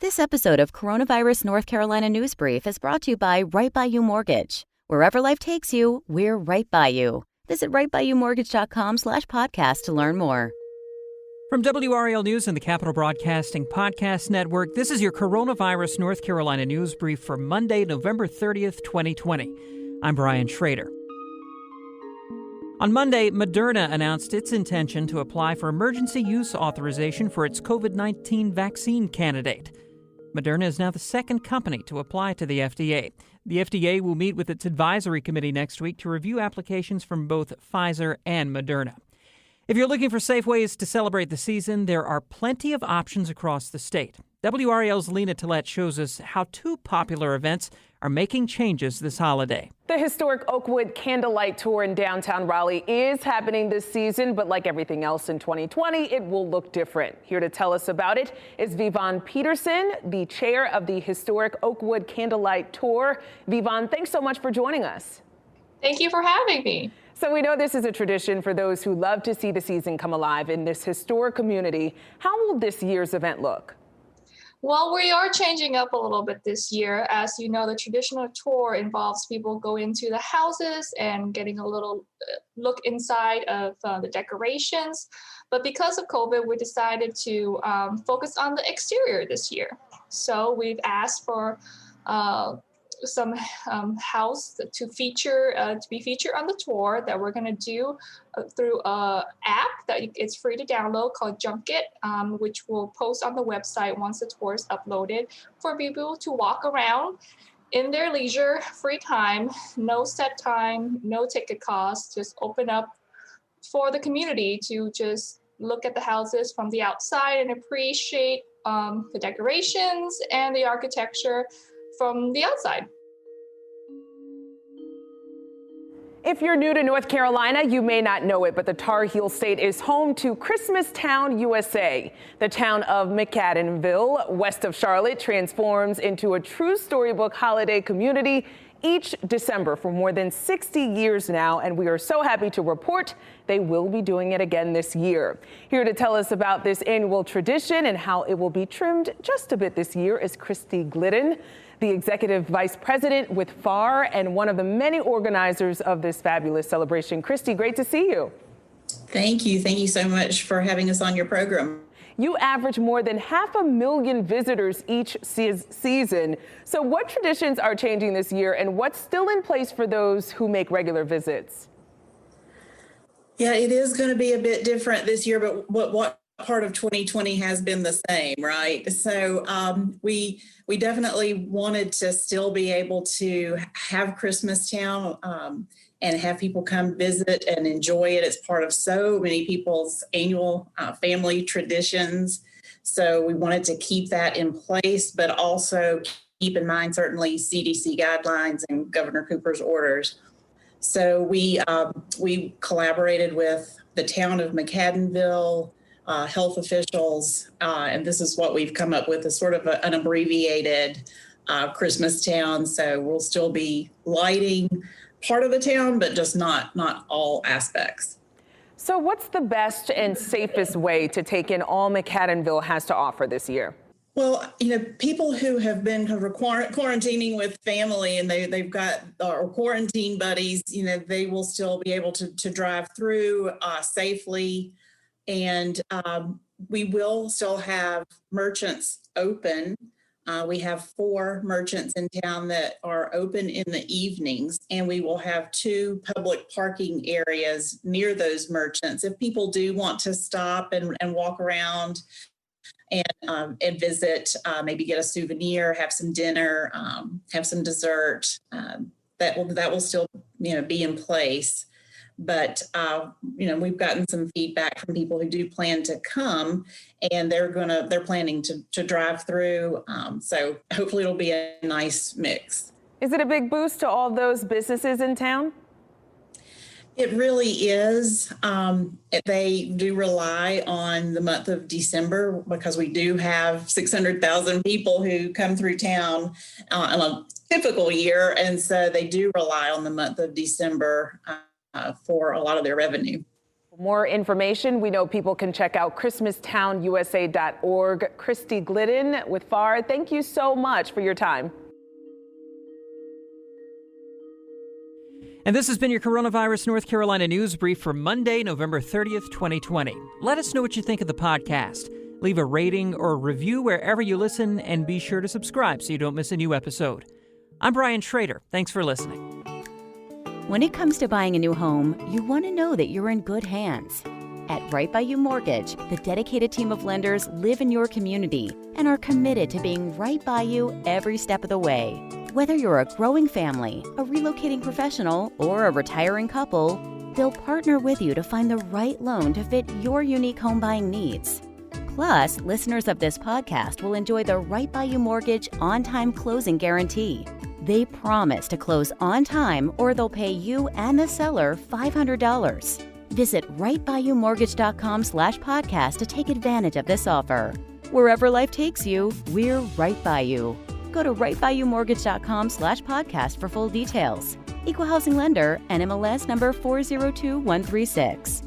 This episode of Coronavirus North Carolina News Brief is brought to you by Right By You Mortgage. Wherever life takes you, we're right by you. Visit rightbyyouMortgage.com/podcast to learn more. From WRAL News and the Capital Broadcasting Podcast Network, this is your Coronavirus North Carolina News Brief for Monday, November 30th, 2020. I'm Brian Schrader. On Monday, Moderna announced its intention to apply for emergency use authorization for its COVID-19 vaccine candidate. Moderna is now the second company to apply to the FDA. The FDA will meet with its advisory committee next week to review applications from both Pfizer and Moderna. If you're looking for safe ways to celebrate the season, there are plenty of options across the state. WRAL's Lena Tillett shows us how two popular events are making changes this holiday. The historic Oakwood Candlelight Tour in downtown Raleigh is happening this season, but like everything else in 2020, it will look different. Here to tell us about it is Vivonne Peterson, the chair of the historic Oakwood Candlelight Tour. Vivonne, thanks so much for joining us. Thank you for having me. So we know this is a tradition for those who love to see the season come alive in this historic community. How will this year's event look? Well, we are changing up a little bit this year. As you know, the traditional tour involves people going into the houses and getting a little look inside of the decorations. But because of COVID, we decided to focus on the exterior this year. So we've asked for some house to be featured on the tour that we're going to do through a app that it's free to download called Junket, which we'll post on the website once the tour is uploaded for people to walk around in their leisure, free time, no set time, no ticket cost, just open up for the community to just look at the houses from the outside and appreciate the decorations and the architecture from the outside. If you're new to North Carolina, you may not know it, but the Tar Heel State is home to Christmas Town, USA. The town of Mchaddenville, west of Charlotte, transforms into a true storybook holiday community each December for more than 60 years now, and we are so happy to report they will be doing it again this year. Here to tell us about this annual tradition and how it will be trimmed just a bit this year is Christy Glidden, the Executive Vice President with FAR and one of the many organizers of this fabulous celebration. Christy, great to see you. Thank you. Thank you so much for having us on your program. You average more than 500,000 visitors each season. So what traditions are changing this year and what's still in place for those who make regular visits? Yeah, it is going to be a bit different this year, but what part of 2020 has been the same, right? So we definitely wanted to still be able to have Christmas Town and have people come visit and enjoy it. It's part of so many people's annual family traditions. So we wanted to keep that in place, but also keep in mind certainly CDC guidelines and Governor Cooper's orders. So we collaborated with the town of Mchaddenville, health officials, and this is what we've come up with, is sort of an abbreviated Christmas Town. So we'll still be lighting part of the town, but just not all aspects. So what's the best and safest way to take in all Mchaddenville has to offer this year? Well, people who have been quarantining with family and they've got or quarantine buddies, they will still be able to drive through safely. And we will still have merchants open. We have 4 merchants in town that are open in the evenings, and we will have 2 public parking areas near those merchants. If people do want to stop and walk around and visit, maybe get a souvenir, have some dinner, have some dessert, that will still be in place. But, we've gotten some feedback from people who do plan to come, and they're planning to drive through. So hopefully it'll be a nice mix. Is it a big boost to all those businesses in town? It really is. They do rely on the month of December because we do have 600,000 people who come through town on a typical year. And so they do rely on the month of December for a lot of their revenue. More information, we know people can check out ChristmasTownUSA.org. Christy Glidden with FAR, thank you so much for your time. And this has been your Coronavirus North Carolina News Brief for Monday, November 30th, 2020. Let us know what you think of the podcast. Leave a rating or review wherever you listen, and be sure to subscribe so you don't miss a new episode. I'm Brian Schrader. Thanks for listening. When it comes to buying a new home, you want to know that you're in good hands. At Right By You Mortgage, the dedicated team of lenders live in your community and are committed to being right by you every step of the way. Whether you're a growing family, a relocating professional, or a retiring couple, they'll partner with you to find the right loan to fit your unique home buying needs. Plus, listeners of this podcast will enjoy the Right By You Mortgage on-time closing guarantee. They promise to close on time, or they'll pay you and the seller $500. Visit rightbyyoumortgage.com/podcast to take advantage of this offer. Wherever life takes you, we're right by you. Go to rightbyyoumortgage.com/podcast for full details. Equal housing lender, NMLS number 402136.